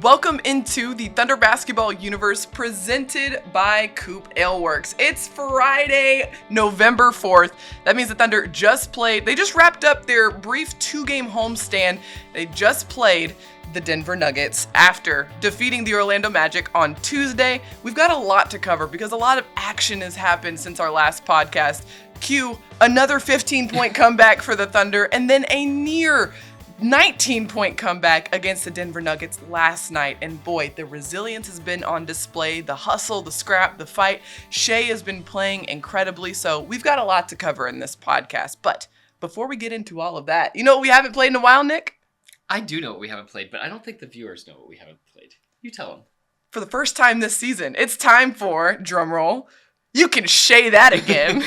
Welcome into the Thunder Basketball Universe presented by COOP Ale Works. It's Friday, November 4th. That means the Thunder just played. They just wrapped up their brief 2-game homestand. They just played the Denver Nuggets after defeating the Orlando Magic on Tuesday. We've got a lot to cover because a lot of action has happened since our last podcast. Cue another 15-point comeback for the Thunder, and then a near 19-point comeback against the Denver Nuggets last night. And boy, the resilience has been on display. The hustle, the scrap, the fight. Shai has been playing incredibly. So we've got a lot to cover in this podcast. But before we get into all of that, you know what we haven't played in a while, Nick? I do know what we haven't played, but I don't think the viewers know what we haven't played. You tell them. For the first time this season, it's time for, drumroll, you can Shai that again.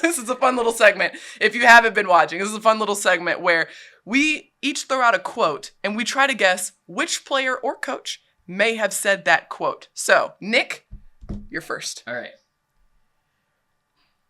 This is a fun little segment. If you haven't been watching, this is a fun little segment where we each throw out a quote and we try to guess which player or coach may have said that quote. So, Nick, you're first. All right.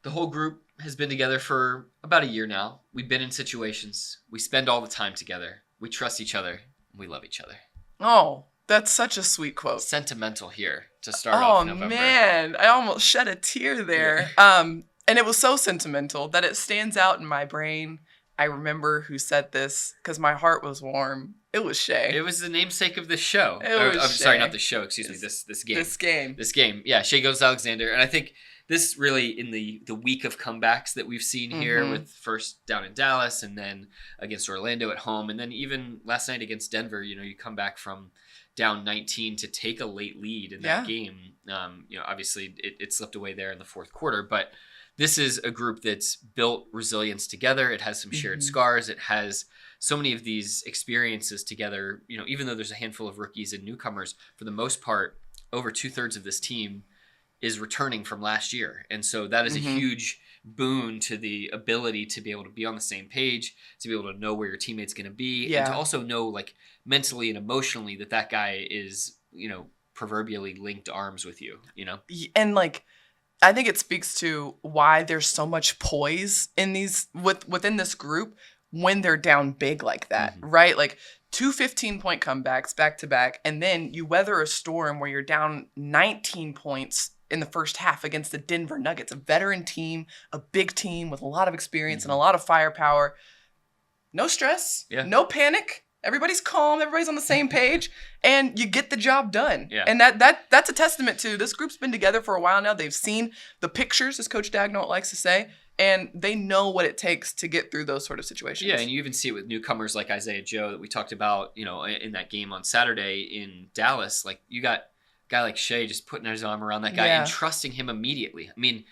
The whole group has been together for about a year now. We've been in situations. We spend all the time together. We trust each other. And we love each other. Oh, that's such a sweet quote. Sentimental here to start off November. Oh, man. I almost shed a tear there. Yeah. And it was so sentimental that it stands out in my brain. I remember who said this because my heart was warm. It was Shai. It was the namesake of this show. I'm sorry, not the show. Excuse me. This game. Yeah, Shai Gilgeous-Alexander. And I think this really, in the week of comebacks that we've seen here, with first down in Dallas and then against Orlando at home, and then even last night against Denver, you come back from down 19 to take a late lead in that game. Obviously it slipped away there in the fourth quarter, but this is a group that's built resilience together. It has some shared scars. It has so many of these experiences together. Even though there's a handful of rookies and newcomers, for the most part, over 2/3 of this team is returning from last year. And so that is a huge boon to the ability to be able to be on the same page, to be able to know where your teammate's going to be, and to also know, like, mentally and emotionally that guy is, proverbially linked arms with you, And, like, I think it speaks to why there's so much poise in within this group when they're down big like that, right? Like 2 15-point comebacks back to back, and then you weather a storm where you're down 19 points in the first half against the Denver Nuggets, a veteran team, a big team with a lot of experience and a lot of firepower. No stress, no panic. Everybody's calm. Everybody's on the same page, and you get the job done. Yeah. And that's a testament to this group's been together for a while now. They've seen the pictures, as Coach Dagnall likes to say, and they know what it takes to get through those sort of situations. Yeah, and you even see it with newcomers like Isaiah Joe that we talked about, in that game on Saturday in Dallas. Like, you got a guy like Shai just putting his arm around that guy and trusting him immediately. I mean,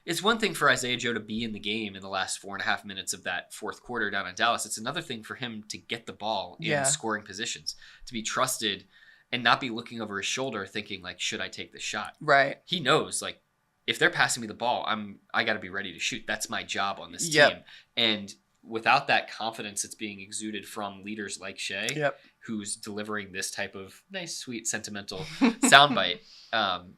it's one thing for Isaiah Joe to be in the game in the last 4.5 minutes of that fourth quarter down in Dallas. It's another thing for him to get the ball in scoring positions, to be trusted and not be looking over his shoulder thinking, like, should I take this shot? Right. He knows, like, if they're passing me the ball, I got to be ready to shoot. That's my job on this team. And without that confidence that's being exuded from leaders like Shai, who's delivering this type of nice, sweet, sentimental soundbite,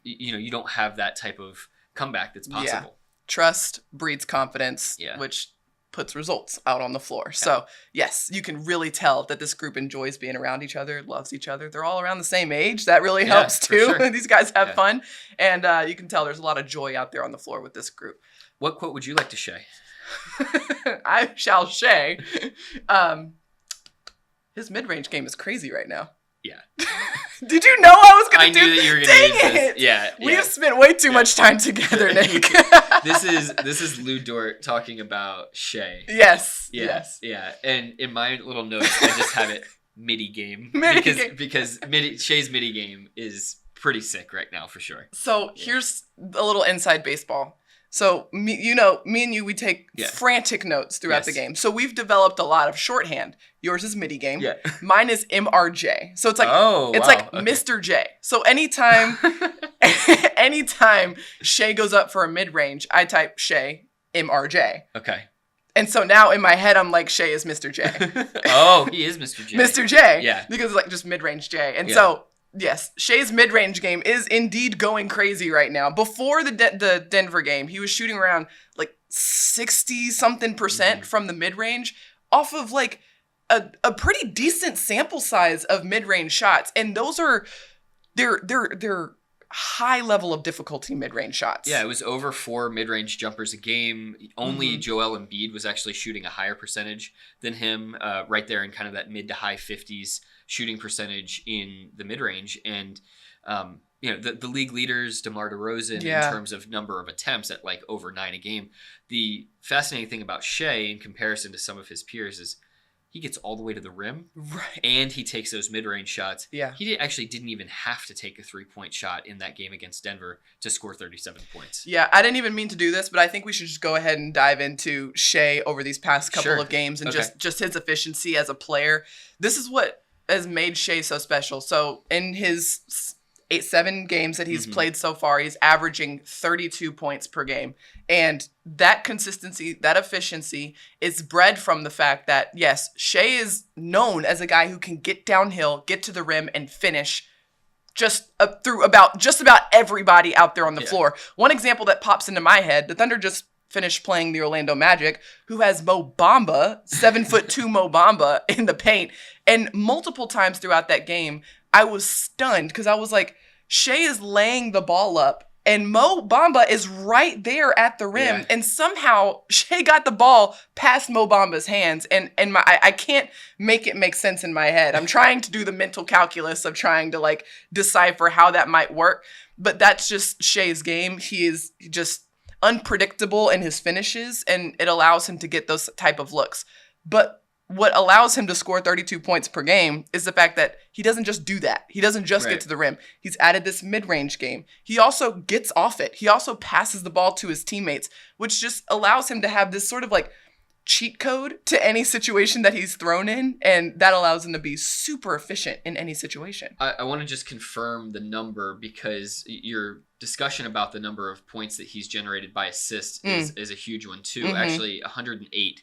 you don't have that type of comeback that's possible. Trust breeds confidence, which puts results out on the floor. So, yes, you can really tell that this group enjoys being around each other, loves each other. They're all around the same age. That really helps, too. Sure. These guys have fun. And you can tell there's a lot of joy out there on the floor with this group. What quote would you like to Shai? I shall Shai. His mid-range game is crazy right now. Yeah. Did you know I was going to do I knew that you were going to use this. Yeah. We have spent way too much time together, Nick. This is Lou Dort talking about Shai. Yes. Yeah. And in my little notes, I just have it MIDI game. Because Shai's MIDI game is pretty sick right now for sure. So here's a little inside baseball. So, me and you, we take frantic notes throughout the game. So we've developed a lot of shorthand. Yours is MIDI game. Yeah. Mine is MRJ. So it's like Mr. J. So anytime Shai goes up for a mid-range, I type Shai MRJ. Okay. And so now in my head, I'm like, Shai is Mr. J. Oh, he is Mr. J. Mr. J. Yeah. Because it's like just mid-range J. And so, yes, Shai's mid-range game is indeed going crazy right now. Before the Denver game, he was shooting around like 60-something% from the mid-range off of like a pretty decent sample size of mid-range shots, and those are they're high level of difficulty mid-range shots. Yeah, it was over 4 mid-range jumpers a game. Only Joel Embiid was actually shooting a higher percentage than him, right there in kind of that mid to high 50s shooting percentage in the mid-range. And the league leaders, DeMar DeRozan, in terms of number of attempts at like over 9 a game. The fascinating thing about Shai in comparison to some of his peers is he gets all the way to the rim, right, and he takes those mid-range shots. Yeah. He actually didn't even have to take a 3-point shot in that game against Denver to score 37 points. Yeah, I didn't even mean to do this, but I think we should just go ahead and dive into Shai over these past couple of games and just his efficiency as a player. This is what has made Shai so special. So in his 7 games that he's played so far, he's averaging 32 points per game. And that consistency, that efficiency is bred from the fact that, yes, Shai is known as a guy who can get downhill, get to the rim, and finish just about everybody out there on the floor. One example that pops into my head, the Thunder just finished playing the Orlando Magic, who has Mo Bamba, 7'2" Mo Bamba in the paint. And multiple times throughout that game, I was stunned because I was like, Shai is laying the ball up and Mo Bamba is right there at the rim. Yeah. And somehow Shai got the ball past Mo Bamba's hands. And I can't make it make sense in my head. I'm trying to do the mental calculus of trying to like decipher how that might work. But that's just Shai's game. He is just unpredictable in his finishes, and it allows him to get those type of looks. But what allows him to score 32 points per game is the fact that he doesn't just do that. He doesn't just get to the rim. He's added this mid-range game. He also gets off it. He also passes the ball to his teammates, which just allows him to have this sort of like cheat code to any situation that he's thrown in, and that allows him to be super efficient in any situation. I want to just confirm the number because your discussion about the number of points that he's generated by assist is a huge one too. Actually, 108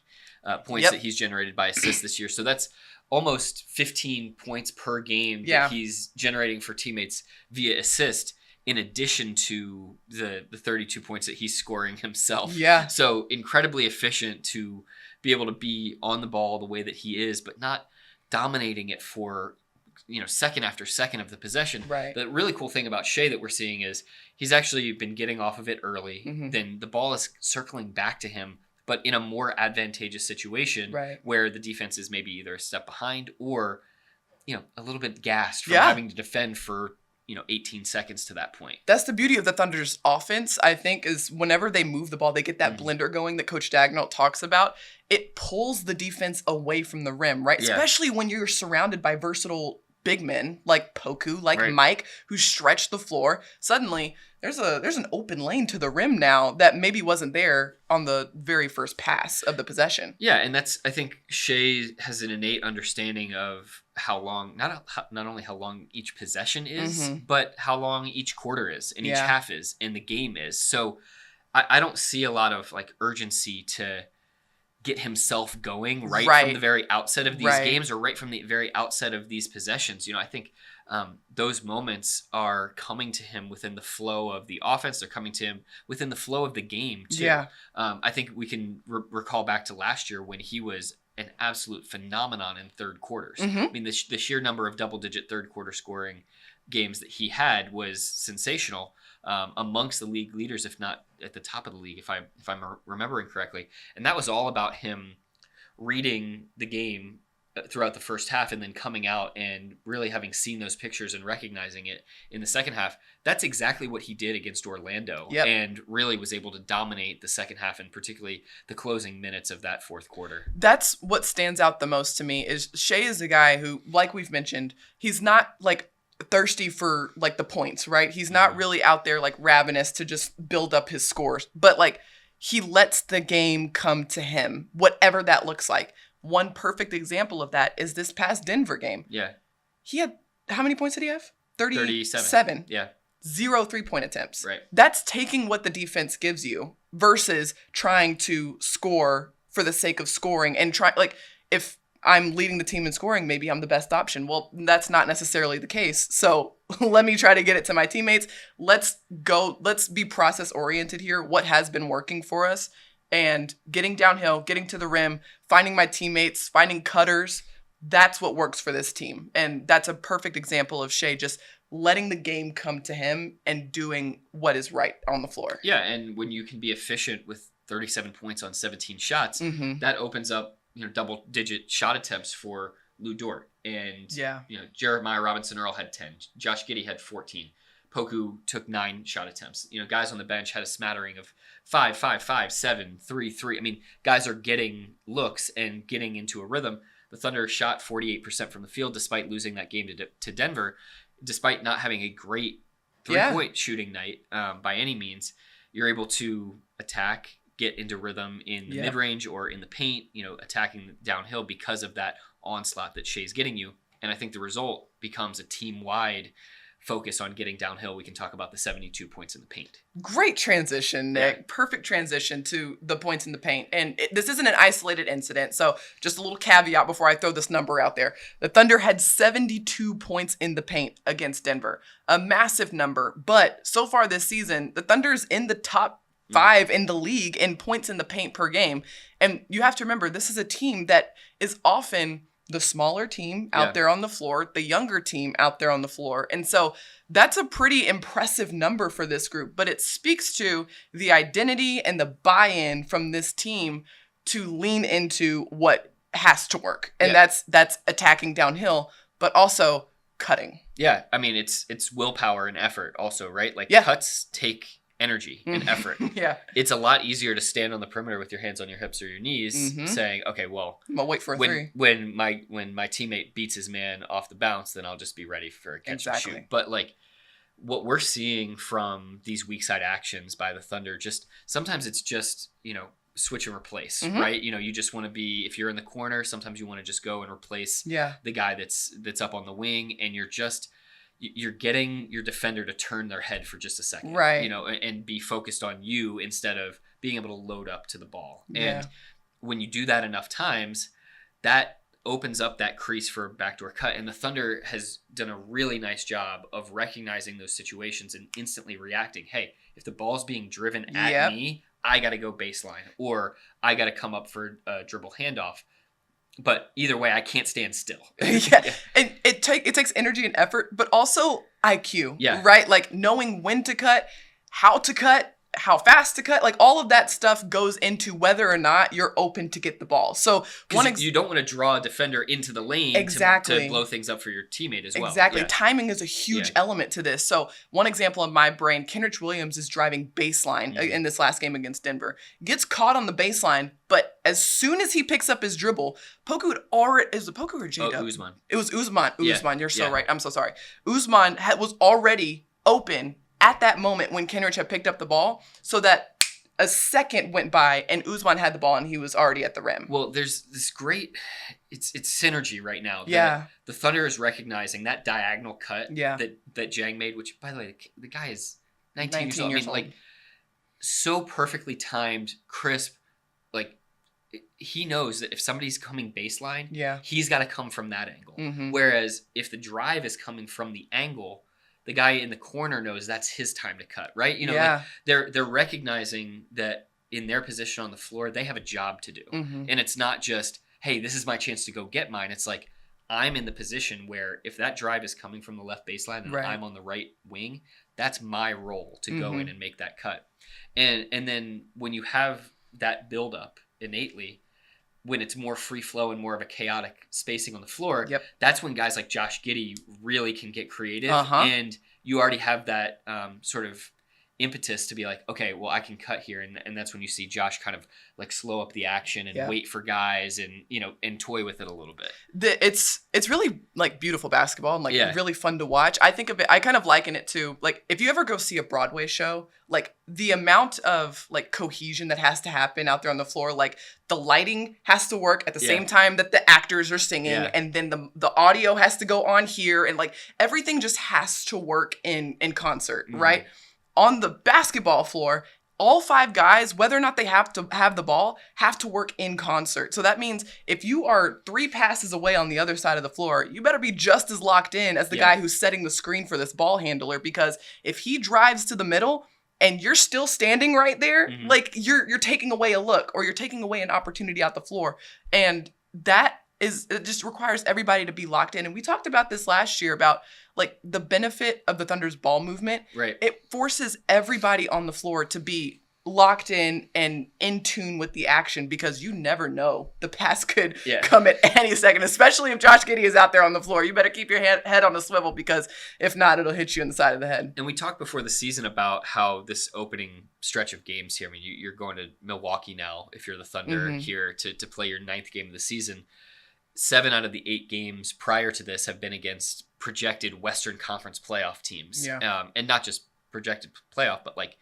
points that he's generated by assist this year. So that's almost 15 points per game that he's generating for teammates via assist, in addition to the 32 points that he's scoring himself. Yeah. So incredibly efficient to be able to be on the ball the way that he is, but not dominating it for second after second of the possession. Right. The really cool thing about Shai that we're seeing is he's actually been getting off of it early. Then the ball is circling back to him, but in a more advantageous situation where the defense is maybe either a step behind or, a little bit gassed from having to defend for 18 seconds to that point. That's the beauty of the Thunder's offense, I think, is whenever they move the ball, they get that blender going that Coach Dagnall talks about. It pulls the defense away from the rim, right? Yeah. Especially when you're surrounded by versatile big men like Poku, like Mike, who stretch the floor. Suddenly, there's an open lane to the rim now that maybe wasn't there on the very first pass of the possession. Yeah, and I think Shai has an innate understanding of how long, not only how long each possession is, but how long each quarter is and each half is and the game is. So I don't see a lot of like urgency to get himself going from the very outset of these games or right from the very outset of these possessions. I think those moments are coming to him within the flow of the offense. They're coming to him within the flow of the game too. Yeah. I think we can recall back to last year when he was an absolute phenomenon in third quarters. I mean, the sheer number of double-digit third quarter scoring games that he had was sensational. Amongst the league leaders, if not at the top of the league, if I'm remembering correctly. And that was all about him reading the game throughout the first half and then coming out and really having seen those pictures and recognizing it in the second half. That's exactly what he did against Orlando and really was able to dominate the second half and particularly the closing minutes of that fourth quarter. That's what stands out the most to me is Shai is a guy who, like we've mentioned, he's not like thirsty for like the points, right? He's not really out there like ravenous to just build up his scores, but like he lets the game come to him, whatever that looks like. One perfect example of that is this past Denver game. Yeah. He had, how many points did he have? 37. Yeah. 0 3-point attempts. Right. That's taking what the defense gives you versus trying to score for the sake of scoring and if I'm leading the team in scoring, maybe I'm the best option. Well, that's not necessarily the case. So let me try to get it to my teammates. Let's be process oriented here. What has been working for us and getting downhill, getting to the rim, finding my teammates, finding cutters, that's what works for this team. And that's a perfect example of Shai just letting the game come to him and doing what is right on the floor. Yeah, and when you can be efficient with 37 points on 17 shots, that opens up, double-digit shot attempts for Lu Dort. And, Jeremiah Robinson-Earl had 10. Josh Giddey had 14. Poku took 9 shot attempts. Guys on the bench had a smattering of 5, 5, 5, 7, 3, 3. I mean, guys are getting looks and getting into a rhythm. The Thunder shot 48% from the field despite losing that game to Denver, despite not having a great three-point shooting night by any means. You're able to attack, get into rhythm in the mid-range or in the paint, attacking downhill because of that onslaught that Shai's getting you. And I think the result becomes a team-wide focus on getting downhill. We can talk about the 72 points in the paint. Great transition, Nick. Yeah. Perfect transition to the points in the paint. And this isn't an isolated incident, so just a little caveat before I throw this number out there. The Thunder had 72 points in the paint against Denver. A massive number, but so far this season, the Thunder's in the top 5 in the league in points in the paint per game. And you have to remember, this is a team that is often the smaller team out there on the floor, the younger team out there on the floor. And so that's a pretty impressive number for this group, but it speaks to the identity and the buy-in from this team to lean into what has to work. And that's attacking downhill, but also cutting. Yeah. I mean, it's willpower and effort also, right? Like cuts take energy and effort. It's a lot easier to stand on the perimeter with your hands on your hips or your knees saying, okay, well, I'll wait for a three. When my teammate beats his man off the bounce, then I'll just be ready for a catch and shoot. But like what we're seeing from these weak side actions by the Thunder, just sometimes it's just, switch and replace, right? You just want to be, if you're in the corner, sometimes you want to just go and replace the guy that's up on the wing, and you're getting your defender to turn their head for just a second, right? And be focused on you instead of being able to load up to the ball. And when you do that enough times, that opens up that crease for a backdoor cut. And the Thunder has done a really nice job of recognizing those situations and instantly reacting. Hey, if the ball's being driven at me, I got to go baseline, or I got to come up for a dribble handoff. But either way, I can't stand still. And it takes energy and effort, but also IQ, right? Like knowing when to cut, how fast to cut, like all of that stuff goes into whether or not you're open to get the ball. So you don't want to draw a defender into the lane to blow things up for your teammate as well. Exactly. Timing is a huge element to this. So one example in my brain, Kenrich Williams is driving baseline in this last game against Denver. Gets caught on the baseline, but as soon as he picks up his dribble, Poku had already... Is it Poku or J-Dub? Usman. It was Usman. Usman, you're so right. I'm so sorry. Usman was already open at that moment when Kenrich had picked up the ball, so that a second went by and Usman had the ball and he was already at the rim. Well, there's this great, it's synergy right now. The Thunder is recognizing that diagonal cut that Jang made, which, by the way, the guy is 19 years old. I mean, like, so perfectly timed, crisp. Like, he knows that if somebody's coming baseline, he's got to come from that angle. Whereas if the drive is coming from the angle, the guy in the corner knows that's his time to cut, right? Like they're recognizing that in their position on the floor, they have a job to do. And it's not just, hey, this is my chance to go get mine. It's like, I'm in the position where if that drive is coming from the left baseline and I'm on the right wing, that's my role to go in and make that cut. And then when you have that buildup innately, when it's more free flow and more of a chaotic spacing on the floor, that's when guys like Josh Giddey really can get creative. And you already have that sort of impetus to be like, okay, well, I can cut here. And that's when you see Josh kind of like slow up the action and wait for guys and, and toy with it a little bit. It's really like beautiful basketball and like really fun to watch. I think of it, I kind of liken it to like, if you ever go see a Broadway show, like the amount of like cohesion that has to happen out there on the floor, like the lighting has to work at the same time that the actors are singing, and then the audio has to go on here, and like everything just has to work in concert, right? On the basketball floor, all 5 guys, whether or not they have to have the ball, have to work in concert. So that means if you are 3 passes away on the other side of the floor, you better be just as locked in as the guy who's setting the screen for this ball handler, because if he drives to the middle and you're still standing right there, like you're taking away a look, or you're taking away an opportunity out the floor. And that it just requires everybody to be locked in. And we talked about this last year about like the benefit of the Thunder's ball movement. Right. It forces everybody on the floor to be locked in and in tune with the action, because you never know. The pass could come at any second, especially if Josh Giddey is out there on the floor. You better keep your head on the swivel, because if not, it'll hit you in the side of the head. And we talked before the season about how this opening stretch of games here, I mean, you're going to Milwaukee now if you're the Thunder here to play your 9th game of the season. 7 out of the 8 games prior to this have been against projected Western Conference playoff teams. Yeah. And not just projected playoff, but like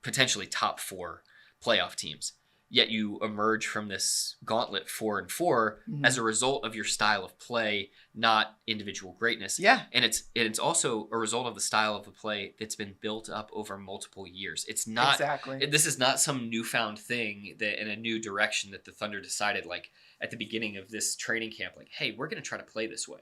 potentially top 4 playoff teams. Yet you emerge from this gauntlet 4-4 as a result of your style of play, not individual greatness. Yeah. And it's also a result of the style of the play that's been built up over multiple years. It's not this is not some newfound thing that in a new direction that the Thunder decided like at the beginning of this training camp, like, hey, we're going to try to play this way.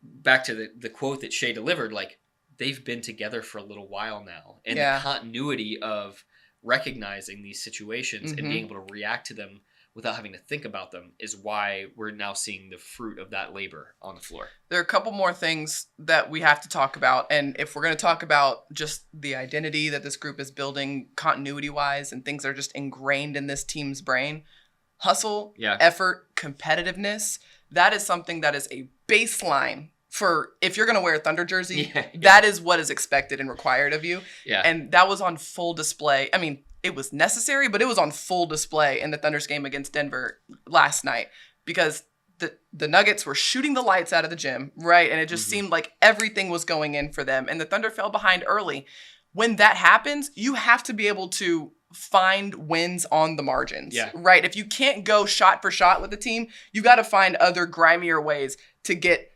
Back to the quote that Shai delivered, like, they've been together for a little while now. And the continuity of recognizing these situations and being able to react to them without having to think about them is why we're now seeing the fruit of that labor on the floor. There are a couple more things that we have to talk about. And if we're going to talk about just the identity that this group is building continuity-wise and things that are just ingrained in this team's brain, hustle, effort, competitiveness, that is something that is a baseline for if you're going to wear a Thunder jersey, that is what is expected and required of you. Yeah. And that was on full display. I mean, it was necessary, but it was on full display in the Thunder's game against Denver last night, because the Nuggets were shooting the lights out of the gym, right? And it just seemed like everything was going in for them. And the Thunder fell behind early. When that happens, you have to be able to find wins on the margins, right? If you can't go shot for shot with the team, you got to find other grimier ways to get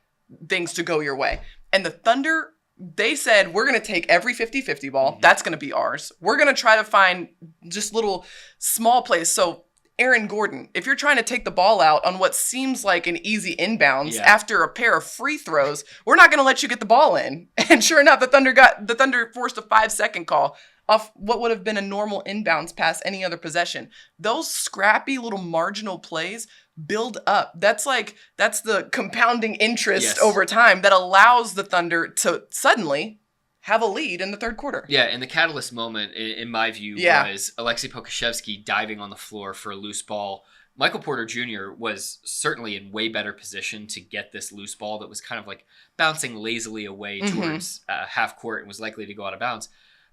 things to go your way. And the Thunder, they said, we're going to take every 50-50 ball. That's going to be ours. We're going to try to find just little small plays. So Aaron Gordon, if you're trying to take the ball out on what seems like an easy inbounds after a pair of free throws, we're not going to let you get the ball in. And sure enough, the Thunder forced a 5-second call off what would have been a normal inbounds pass any other possession. Those scrappy little marginal plays build up. That's the compounding interest over time that allows the Thunder to suddenly have a lead in the third quarter. Yeah, and the catalyst moment, in my view, was Aleksej Pokusevski diving on the floor for a loose ball. Michael Porter Jr. was certainly in way better position to get this loose ball that was kind of like bouncing lazily away towards half court and was likely to go out of bounds.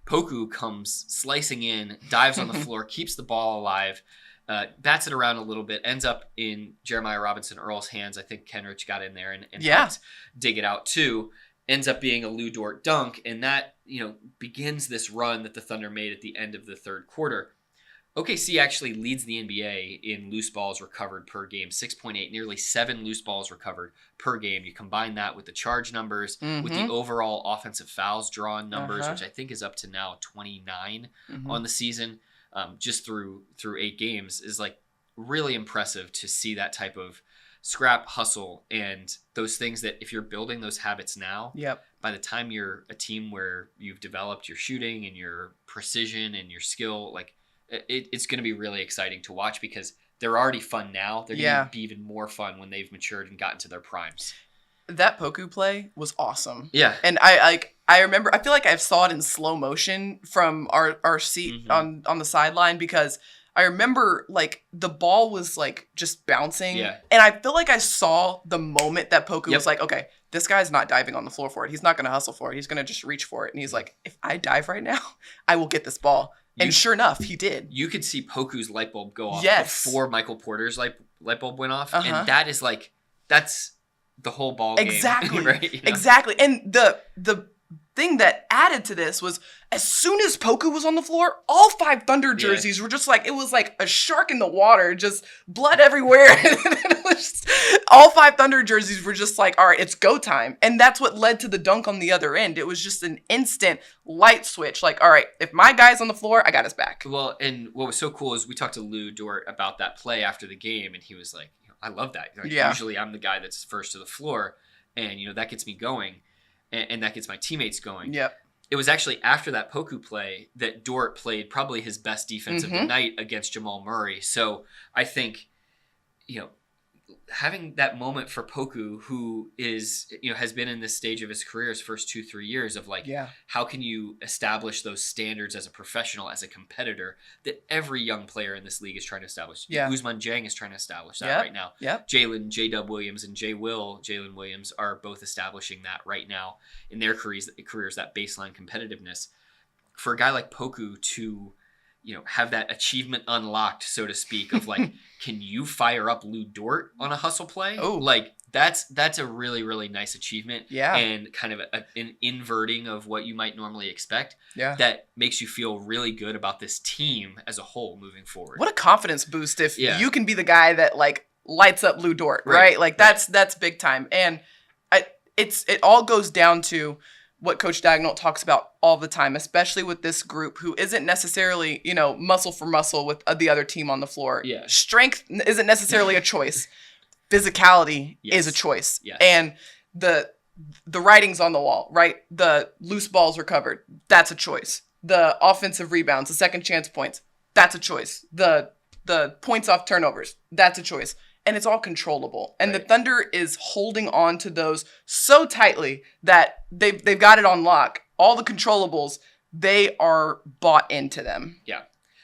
Poku comes slicing in, dives on the floor, keeps the ball alive, bats it around a little bit, ends up in Jeremiah Robinson Earl's hands. I think Kenrich got in there and helped dig it out too. Ends up being a Lou Dort dunk, and that begins this run that the Thunder made at the end of the third quarter. OKC actually leads the NBA in loose balls recovered per game, 6.8, nearly 7 loose balls recovered per game. You combine that with the charge numbers, with the overall offensive fouls drawn numbers, which I think is up to now 29 on the season, just through 8 games, is like really impressive to see that type of scrap, hustle, and those things that if you're building those habits now, by the time you're a team where you've developed your shooting and your precision and your skill, like it's going to be really exciting to watch, because they're already fun now. They're going to be even more fun when they've matured and gotten to their primes. That Poku play was awesome. Yeah. And I remember, I feel like I saw it in slow motion from our seat on the sideline, because I remember like the ball was like just bouncing. Yeah. And I feel like I saw the moment that Poku was like, okay, this guy's not diving on the floor for it. He's not going to hustle for it. He's going to just reach for it. And he's like, if I dive right now, I will get this ball. And sure enough, he did. You could see Poku's light bulb go off before Michael Porter's light bulb went off. And that is like, that's the whole ball game. Exactly. Right? Exactly. And the thing that added to this was, as soon as Poku was on the floor, all 5 Thunder jerseys were just like, it was like a shark in the water, just blood everywhere. It was just, all 5 Thunder jerseys were just like, all right, it's go time. And that's what led to the dunk on the other end. It was just an instant light switch. Like, all right, if my guy's on the floor, I got his back. Well, and what was so cool is we talked to Lou Dort about that play after the game, and he was like, I love that. Like, usually I'm the guy that's first to the floor, and that gets me going. And that gets my teammates going. Yep. It was actually after that Poku play that Dort played probably his best defense of the night against Jamal Murray. So I think, having that moment for Poku, who is, has been in this stage of his career, his first 2-3 years of how can you establish those standards as a professional, as a competitor that every young player in this league is trying to establish. Ousmane Dieng is trying to establish that right now. J-Dub Williams and Jalen Williams are both establishing that right now in their careers, that baseline competitiveness. For a guy like Poku to have that achievement unlocked, so to speak, of can you fire up Lou Dort on a hustle play? Oh, that's a really, really nice achievement. Yeah. And kind of an inverting of what you might normally expect. Yeah. That makes you feel really good about this team as a whole moving forward. What a confidence boost if you can be the guy that lights up Lou Dort, right? That's big time. And it all goes down to what Coach Dagnall talks about all the time, especially with this group who isn't necessarily, muscle for muscle with the other team on the floor. Yeah. Strength isn't necessarily a choice. Physicality is a choice. Yes. And the writing's on the wall, right? The loose balls recovered, that's a choice. The offensive rebounds, the second chance points, that's a choice. The points off turnovers, that's a choice. And it's all controllable. And the Thunder is holding on to those so tightly that they've got it on lock. All the controllables, they are bought into them. Yeah.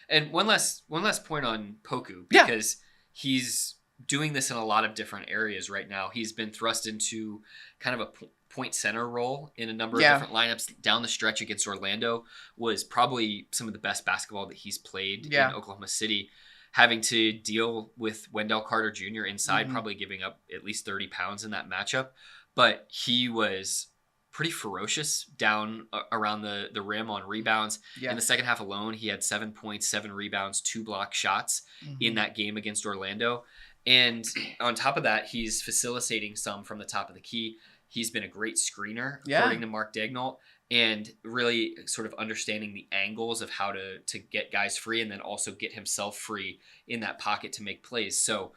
And one last point on Poku, because he's doing this in a lot of different areas right now. He's been thrust into kind of a point center role in a number of different lineups. Down the stretch against Orlando was probably some of the best basketball that he's played in Oklahoma City. Having to deal with Wendell Carter Jr. inside, probably giving up at least 30 pounds in that matchup. But he was pretty ferocious down around the rim on rebounds. Yeah. In the second half alone, he had 7 points, 7 rebounds, 2 block shots in that game against Orlando. And on top of that, he's facilitating some from the top of the key. He's been a great screener, according to Mark Dagnall, and really sort of understanding the angles of how to get guys free and then also get himself free in that pocket to make plays. So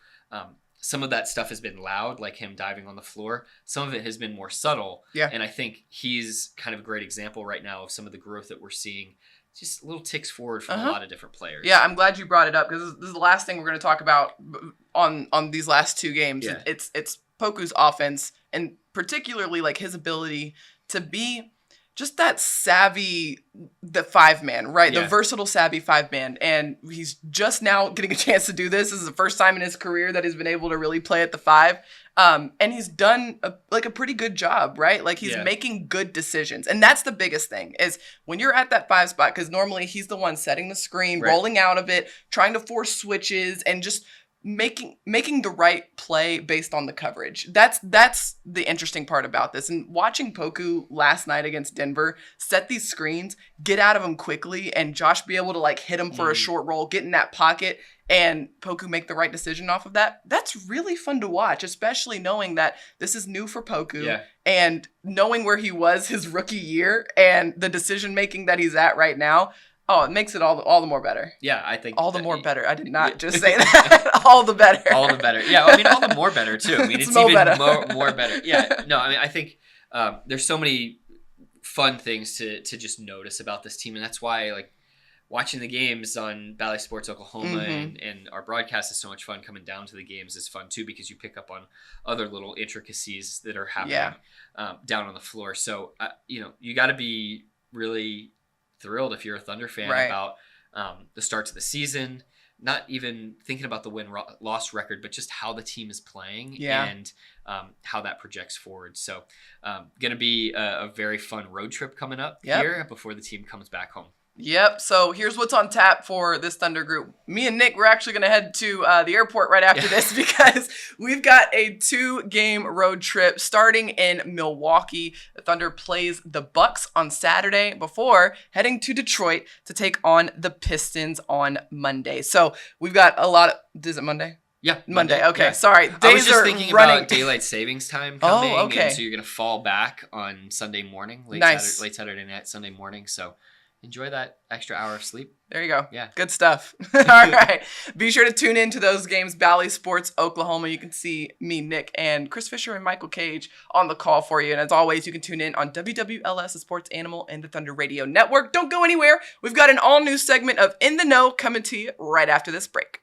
some of that stuff has been loud, like him diving on the floor. Some of it has been more subtle. Yeah. And I think he's kind of a great example right now of some of the growth that we're seeing. Just little ticks forward from a lot of different players. Yeah, I'm glad you brought it up because this is the last thing we're going to talk about on these last 2 games. Yeah. It's Poku's offense, and particularly his ability to be just that savvy, the 5-man, right? The versatile, savvy 5-man. And he's just now getting a chance to do this. This is the first time in his career that he's been able to really play at the 5. And he's done a pretty good job, right? He's making good decisions. And that's the biggest thing is when you're at that 5 spot, because normally he's the one setting the screen, rolling out of it, trying to force switches, and just making the right play based on the coverage. That's the interesting part about this. And watching Poku last night against Denver set these screens, get out of them quickly, and Josh be able to hit him for a short roll, get in that pocket, and Poku make the right decision off of that. That's really fun to watch, especially knowing that this is new for Poku and knowing where he was his rookie year and the decision making that he's at right now. Oh, it makes it all the more better. Yeah, I think all the more better. I did not just say that. All the better. All the better. Yeah, I mean all the more better too. I mean it's even better. more better. Yeah. No, I mean I think there's so many fun things to just notice about this team, and that's why watching the games on Bally Sports Oklahoma and our broadcast is so much fun. Coming down to the games is fun too because you pick up on other little intricacies that are happening down on the floor. So you got to be really thrilled if you're a Thunder fan about the start to the season, not even thinking about the win-loss record, but just how the team is playing and how that projects forward. So going to be a very fun road trip coming up here before the team comes back home. Yep. So here's what's on tap for this Thunder group. Me and Nick, we're actually going to head to the airport right after this because we've got a 2-game road trip starting in Milwaukee. The Thunder plays the Bucks on Saturday before heading to Detroit to take on the Pistons on Monday. So we've got a lot of... Is it Monday? Yeah. Monday. Okay. Yeah. Sorry. Days I was just thinking running. About daylight savings time coming. Oh, okay. And so you're going to fall back on Sunday morning, late Saturday night, Sunday morning. So enjoy that extra hour of sleep. There you go. Yeah. Good stuff. All right. Be sure to tune in to those games. Bally Sports Oklahoma. You can see me, Nick, and Chris Fisher and Michael Cage on the call for you. And as always, you can tune in on WWLS, the Sports Animal, and the Thunder Radio Network. Don't go anywhere. We've got an all-new segment of In the Know coming to you right after this break.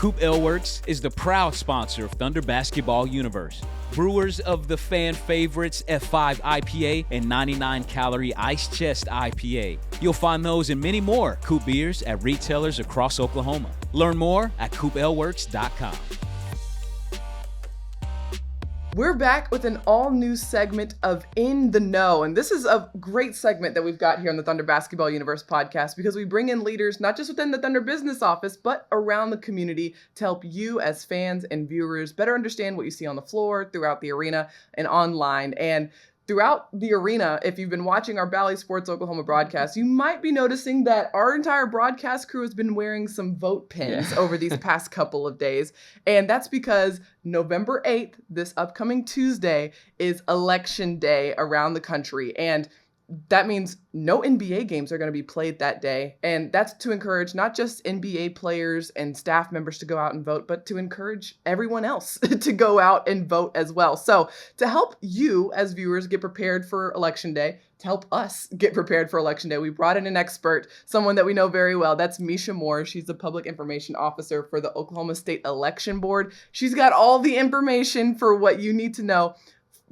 COOP Ale Works is the proud sponsor of Thunder Basketball Universe. Brewers of the fan favorites F5 IPA and 99-calorie Ice Chest IPA. You'll find those and many more COOP beers at retailers across Oklahoma. Learn more at CoopAleWorks.com. We're back with an all-new segment of In the Know, and this is a great segment that we've got here on the Thunder Basketball Universe podcast because we bring in leaders not just within the Thunder business office, but around the community to help you as fans and viewers better understand what you see on the floor, throughout the arena, and online. And throughout the arena, if you've been watching our Bally Sports Oklahoma broadcast, you might be noticing that our entire broadcast crew has been wearing some vote pins over these past couple of days. And that's because November 8th, this upcoming Tuesday, is election day around the country. And that means no NBA games are going to be played that day. And that's to encourage not just NBA players and staff members to go out and vote, but to encourage everyone else to go out and vote as well. So to help you as viewers get prepared for Election Day, to help us get prepared for Election Day, we brought in an expert, someone that we know very well. That's Misha Mohr. She's the Public Information Officer for the Oklahoma State Election Board. She's got all the information for what you need to know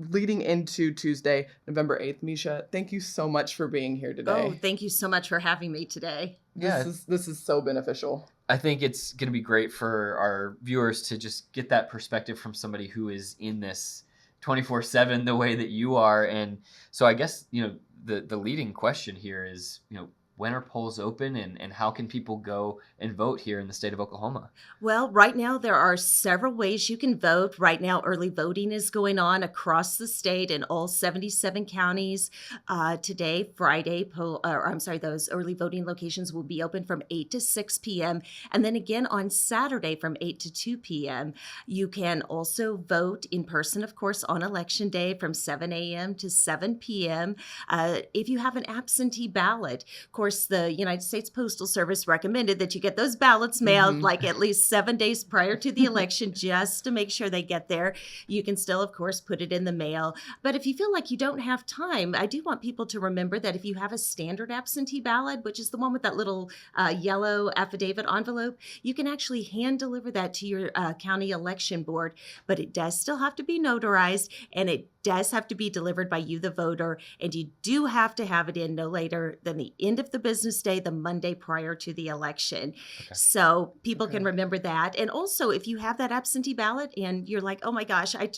leading into Tuesday, November 8th. Misha, thank you so much for being here today. Oh, thank you so much for having me today. This is so beneficial. I think it's going to be great for our viewers to just get that perspective from somebody who is in this 24/7 the way that you are. And so I guess, the leading question here is, when are polls open and how can people go and vote here in the state of Oklahoma? Well, right now there are several ways you can vote. Right now, early voting is going on across the state in all 77 counties. Today, Friday, those early voting locations will be open from 8 to 6 p.m. And then again on Saturday from 8 to 2 p.m. You can also vote in person, of course, on Election Day from 7 a.m. to 7 p.m. If you have an absentee ballot, of course, the United States Postal Service recommended that you get those ballots mailed like at least 7 days prior to the election just to make sure they get there. You can still, of course, put it in the mail. But if you feel like you don't have time, I do want people to remember that if you have a standard absentee ballot, which is the one with that little yellow affidavit envelope, you can actually hand deliver that to your county election board. But it does still have to be notarized, and it does have to be delivered by you, the voter, and you do have to have it in no later than the end of the business day, the Monday prior to the election. Okay. So people can remember that. And also, if you have that absentee ballot and you're like, oh my gosh, I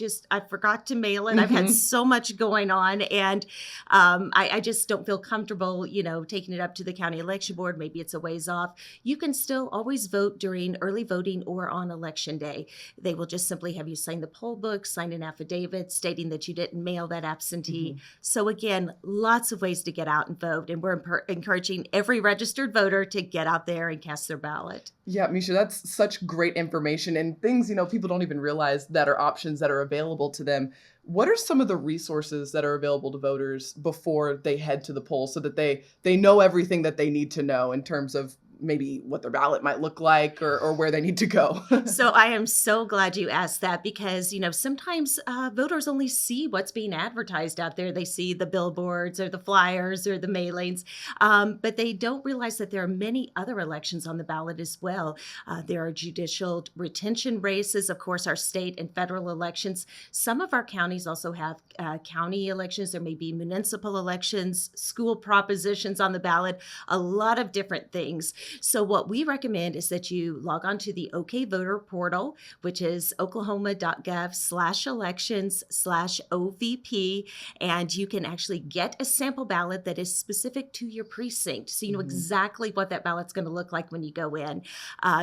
forgot to mail it. I've had so much going on, and I just don't feel comfortable, taking it up to the county election board. Maybe it's a ways off. You can still always vote during early voting or on election day. They will just simply have you sign the poll book, sign an affidavit stating that you didn't mail that absentee. So again, lots of ways to get out and vote, and we're encouraging every registered voter to get out there and cast their ballot. Yeah, Misha, that's such great information and things, people don't even realize that are options that are available to them. What are some of the resources that are available to voters before they head to the polls so that they know everything that they need to know in terms of maybe what their ballot might look like or where they need to go? So I am so glad you asked that because, sometimes voters only see what's being advertised out there. They see the billboards or the flyers or the mailings, but they don't realize that there are many other elections on the ballot as well. There are judicial retention races, of course, our state and federal elections. Some of our counties also have county elections. There may be municipal elections, school propositions on the ballot, a lot of different things. So what we recommend is that you log on to the OK Voter portal, which is oklahoma.gov/elections/OVP, and you can actually get a sample ballot that is specific to your precinct. So you know exactly what that ballot's going to look like when you go in.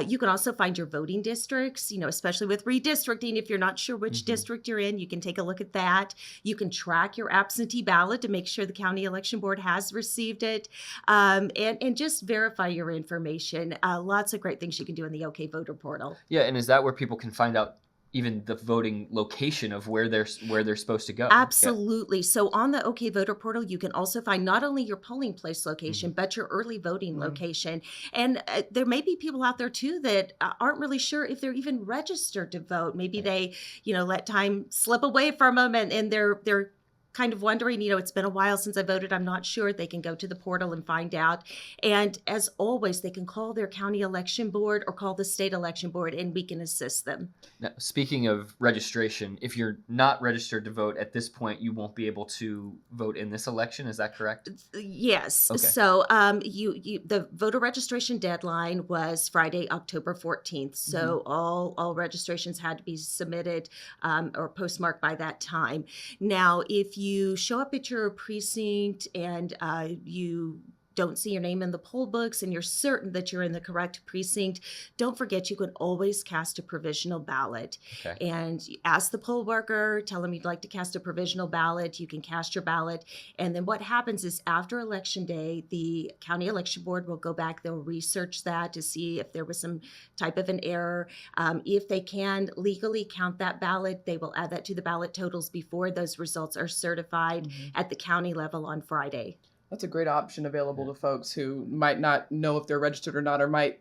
You can also find your voting districts, especially with redistricting. If you're not sure which district you're in, you can take a look at that. You can track your absentee ballot to make sure the county election board has received it, and just verify your information. Lots of great things you can do in the OK Voter portal. Yeah, and is that where people can find out even the voting location of where they're supposed to go? Absolutely. Yeah. So on the OK Voter portal, you can also find not only your polling place location, but your early voting location. And there may be people out there too that aren't really sure if they're even registered to vote. Maybe they, let time slip away from them and they're kind of wondering, it's been a while since I voted, I'm not sure, they can go to the portal and find out. And as always, they can call their county election board or call the state election board, and we can assist them. Now, speaking of registration, if you're not registered to vote at this point, you won't be able to vote in this election. Is that correct? Yes. Okay. So the voter registration deadline was Friday, October 14th. So all registrations had to be submitted or postmarked by that time. Now, if you show up at your precinct and you don't see your name in the poll books and you're certain that you're in the correct precinct, don't forget you can always cast a provisional ballot. Okay. And ask the poll worker, tell them you'd like to cast a provisional ballot. You can cast your ballot. And then what happens is after Election Day, the county election board will go back. They'll research that to see if there was some type of an error. If they can legally count that ballot, they will add that to the ballot totals before those results are certified at the county level on Friday. That's a great option available to folks who might not know if they're registered or not, or might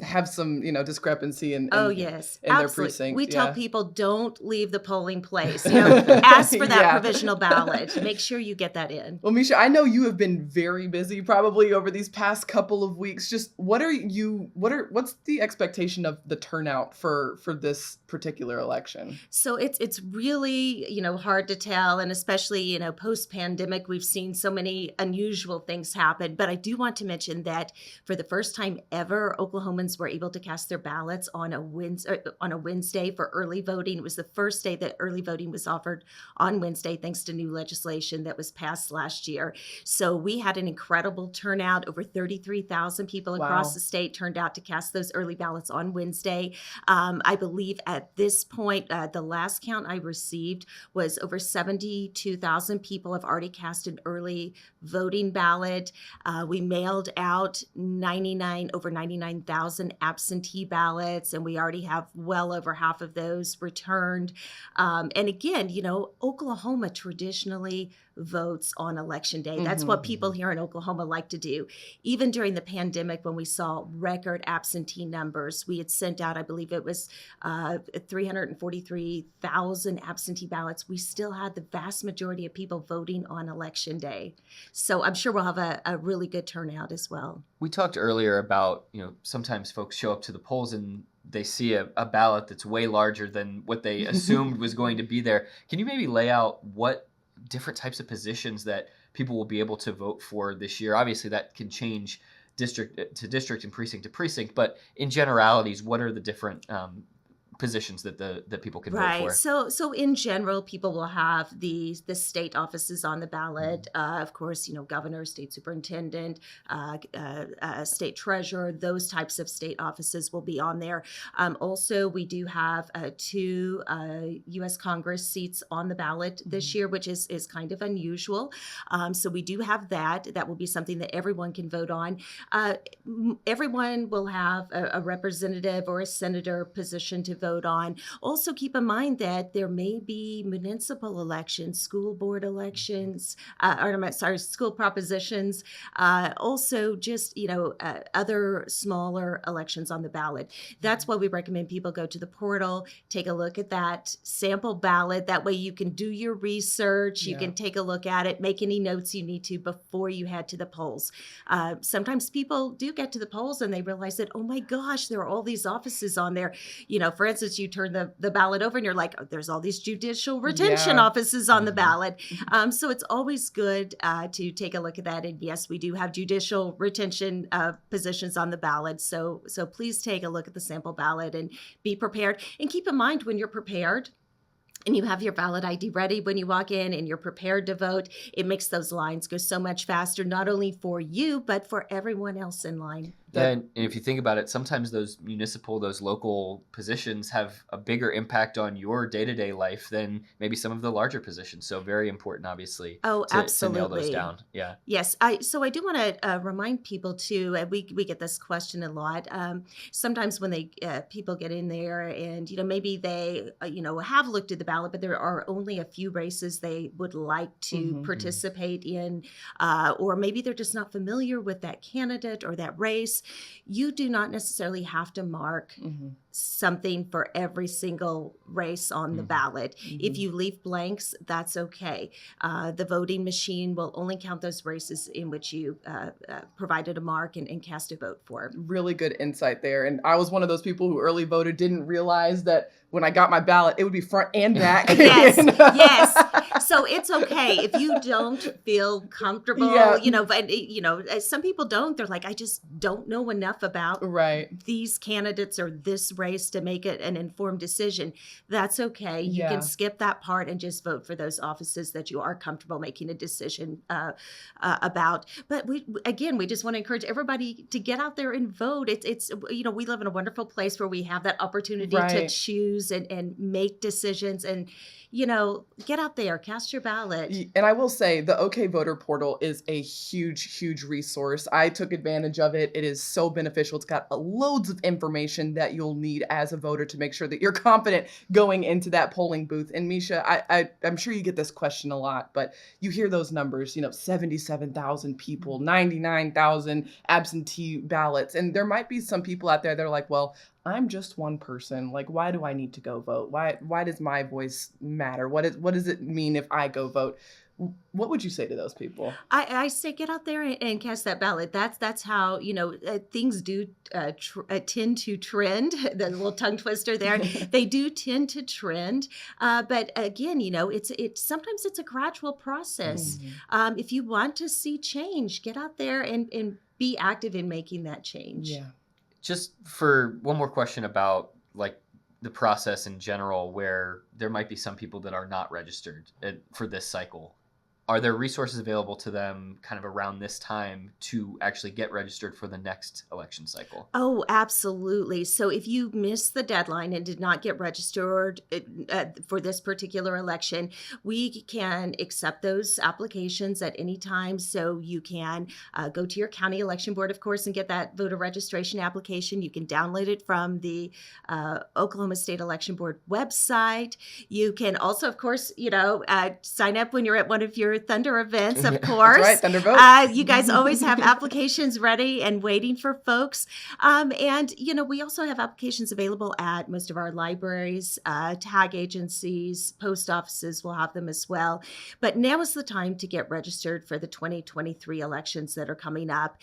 have some, discrepancy in yes, in their precinct. We tell people don't leave the polling place. Ask for that provisional ballot. Make sure you get that in. Well, Misha, I know you have been very busy probably over these past couple of weeks. Just what's the expectation of the turnout for this particular election? So it's really, hard to tell, and especially, post-pandemic, we've seen so many unusual things happen. But I do want to mention that for the first time ever, Oklahomans were able to cast their ballots on a Wednesday for early voting. It was the first day that early voting was offered on Wednesday, thanks to new legislation that was passed last year. So we had an incredible turnout. Over 33,000 people across the state turned out to cast those early ballots on Wednesday. I believe at this point, the last count I received was over 72,000 people have already cast an early voting ballot. We mailed out over 99,000 absentee ballots, and we already have well over half of those returned. And again, Oklahoma traditionally votes on Election Day. That's what people here in Oklahoma like to do. Even during the pandemic, when we saw record absentee numbers, we had sent out, I believe it was 343,000 absentee ballots. We still had the vast majority of people voting on Election Day. So I'm sure we'll have a really good turnout as well. We talked earlier about, sometimes folks show up to the polls and they see a ballot that's way larger than what they assumed was going to be there. Can you maybe lay out what different types of positions that people will be able to vote for this year? Obviously, that can change district to district and precinct to precinct, but in generalities, what are the different positions that people can vote for? So in general, people will have the state offices on the ballot. Of course, governor, state superintendent, state treasurer, those types of state offices will be on there. Also, we do have 2 U.S. Congress seats on the ballot this year, which is kind of unusual. So we do have that. That will be something that everyone can vote on. Everyone will have a representative or a senator position to vote on. Also, keep in mind that there may be municipal elections, school board elections, school propositions. Also, just other smaller elections on the ballot. That's why we recommend people go to the portal, take a look at that sample ballot. That way, you can do your research. You can take a look at it, make any notes you need to before you head to the polls. Sometimes people do get to the polls and they realize that, oh my gosh, there are all these offices on there. For instance, you turn the ballot over and you're like, oh, there's all these judicial retention offices on the ballot. So it's always good to take a look at that. And yes, we do have judicial retention positions on the ballot. So please take a look at the sample ballot and be prepared. And keep in mind, when you're prepared and you have your ballot ID ready when you walk in and you're prepared to vote, it makes those lines go so much faster, not only for you, but for everyone else in line. Yeah, and if you think about it, sometimes those local positions have a bigger impact on your day-to-day life than maybe some of the larger positions. So very important, obviously, absolutely. to nail those down. Yeah. Yes. I do want to remind people too, and we get this question a lot. Sometimes when people get in there and, maybe they, have looked at the ballot, but there are only a few races they would like to participate in, or maybe they're just not familiar with that candidate or that race. is you do not necessarily have to mark something for every single race on the ballot. If you leave blanks, that's okay. The voting machine will only count those races in which you provided a mark and cast a vote for. Really good insight there. And I was one of those people who early voted, didn't realize that when I got my ballot, it would be front and back. Yes. So it's okay if you don't feel comfortable, but some people don't. They're like, I just don't know enough about these candidates or this race to make it an informed decision. That's okay. You can skip that part and just vote for those offices that you are comfortable making a decision about. But we just want to encourage everybody to get out there and vote. It's we live in a wonderful place where we have that opportunity to choose and make decisions and get out there, cast your ballot. And I will say the OK Voter portal is a huge resource. I took advantage of it. It is so beneficial. It's got loads of information that you'll need as a voter to make sure that you're confident going into that polling booth. And Misha, I'm sure you get this question a lot, but you hear those numbers, 77,000 people, 99,000 absentee ballots. And there might be some people out there that are like, well, I'm just one person. Like, why do I need to go vote? Why does my voice matter? What does it mean if I go vote? What would you say to those people? I say get out there and cast that ballot. That's how things do tend to trend. The little tongue twister there. They do tend to trend, but again, it's sometimes it's a gradual process. If you want to see change, get out there and be active in making that change. Yeah. Just for one more question about like the process in general, where there might be some people that are not registered for this cycle. Are there resources available to them kind of around this time to actually get registered for the next election cycle? Oh, absolutely. So if you missed the deadline and did not get registered for this particular election, we can accept those applications at any time. So you can go to your county election board, of course, and get that voter registration application. You can download it from the Oklahoma State Election Board website. You can also, of course, sign up when you're at one of your Thunder events, of course. That's right, Thunder Vote. You guys always have applications ready and waiting for folks. And we also have applications available at most of our libraries, tag agencies, post offices will have them as well. But now is the time to get registered for the 2023 elections that are coming up.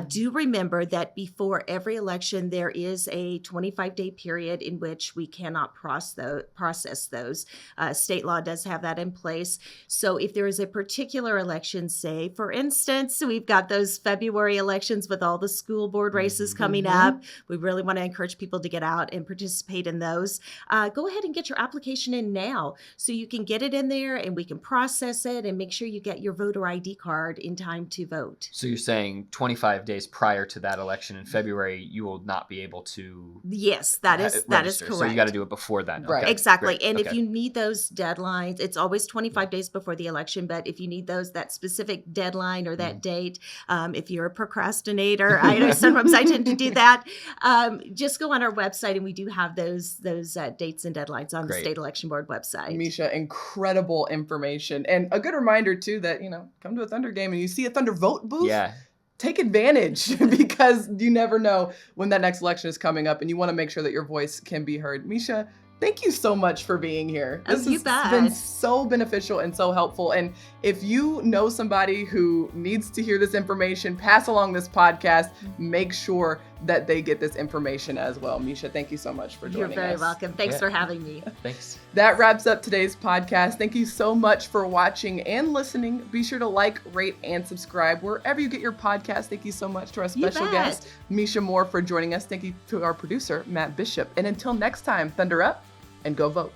Do remember that before every election, there is a 25-day period in which we cannot process those. State law does have that in place. So if there is a particular election, say, for instance, we've got those February elections with all the school board races coming up. We really want to encourage people to get out and participate in those. Go ahead and get your application in now so you can get it in there and we can process it and make sure you get your voter ID card in time to vote. So you're saying 25 days prior to that election in February, you will not be able to Yes, that is correct. So you got to do it before then. Right. Okay. Exactly. Great. And if you need those deadlines, it's always 25 days before the election, but if you need that specific deadline or that date, if you're a procrastinator, I know sometimes I tend to do that, just go on our website and we do have those dates and deadlines on the State Election Board website. Misha, incredible information. And a good reminder, too, that, come to a Thunder game and you see a Thunder Vote booth. Yeah. Take advantage because you never know when that next election is coming up and you want to make sure that your voice can be heard. Misha, thank you so much for being here. This has been so beneficial and so helpful. And if you know somebody who needs to hear this information, pass along this podcast, make sure that they get this information as well. Misha, thank you so much for joining us. You're very welcome. Thanks for having me. Thanks. That wraps up today's podcast. Thank you so much for watching and listening. Be sure to like, rate, and subscribe wherever you get your podcast. Thank you so much to our special guest, Misha Mohr, for joining us. Thank you to our producer, Matt Bishop. And until next time, Thunder up and go vote.